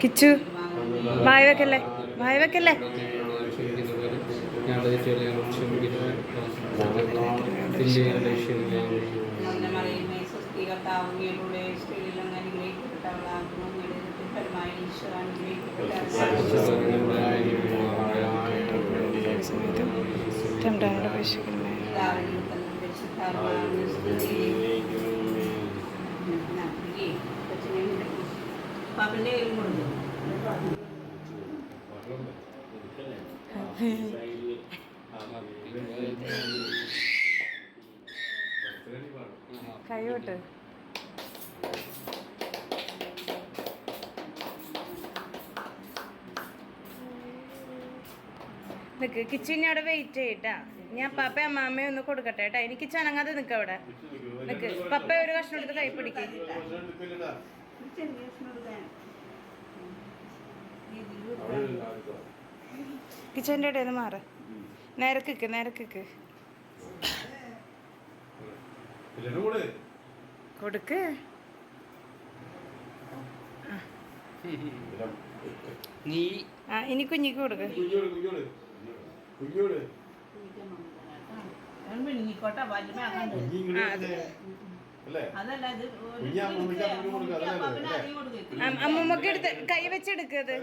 കിച്ചു വായ വെക്കല്ലേ, വായ വെക്കല്ലേ. കൈവിട്ട് നിക്ക്. കിച്ചിനെ അവിടെ വെയിറ്റ് ചെയ്യട്ടാ. ഞാൻ പപ്പ അമ്മാമ്മയെ ഒന്ന് കൊടുക്കട്ടെ കേട്ടാ. എനിക്ക് ചനങ്ങാതെ നിക്ക അവിടെ നിക്ക്. പപ്പ ഒരു കഷ്ണം എടുത്ത് കൈ പിടിക്കും. കിച്ചൻ്റെ ഇടയിൽ നിന്ന് മാറ. നേരക്ക് നേരക്ക് കൊടുക്ക്. ഇനി കുഞ്ഞിക്ക് കൊടുക്ക്. അമ്മമ്മക്ക് എടുത്ത് കൈ വെച്ചെടുക്കത്.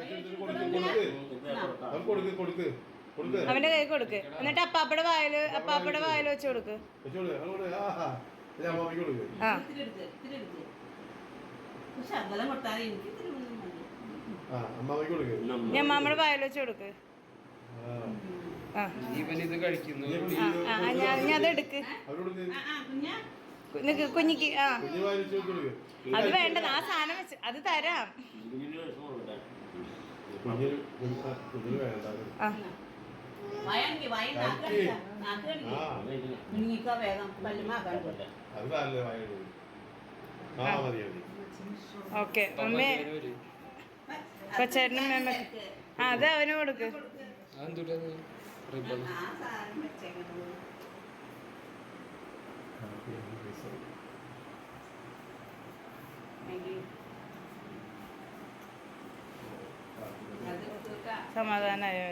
അവന്റെ കൈ കൊടുക്ക്. എന്നിട്ട് അപ്പാപ്പയുടെ വായിൽ വെച്ച് കൊടുക്ക്. ഞാൻ അമ്മയുടെ വായിൽ വെച്ച് കൊടുക്ക്. ഞാൻ അതെടുക്ക്. കുഞ്ഞിക്ക് അത് വേണ്ടത്. ആ സാധനം വെച്ച് അത് തരാം. ഓക്കെ മമ്മി കൊച്ചേട്ടനും മേമ്മക്ക് അത് അവന് കൊടുക്ക്. സമാധാനായോ?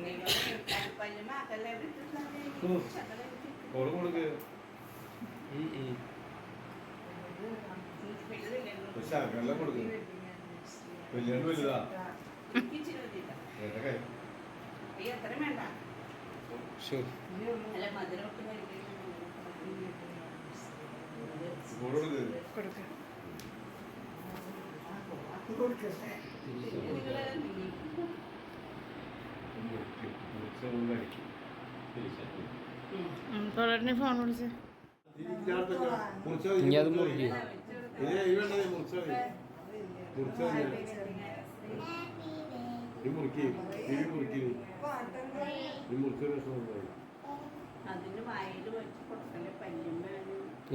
ഫോൺ വിളിച്ച്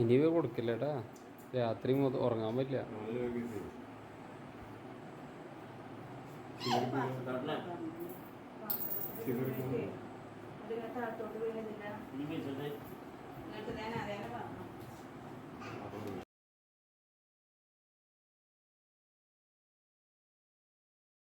ഇനി കൊടുക്കില്ലട്ടാ. രാത്രി ഉറങ്ങാൻ പറ്റില്ല.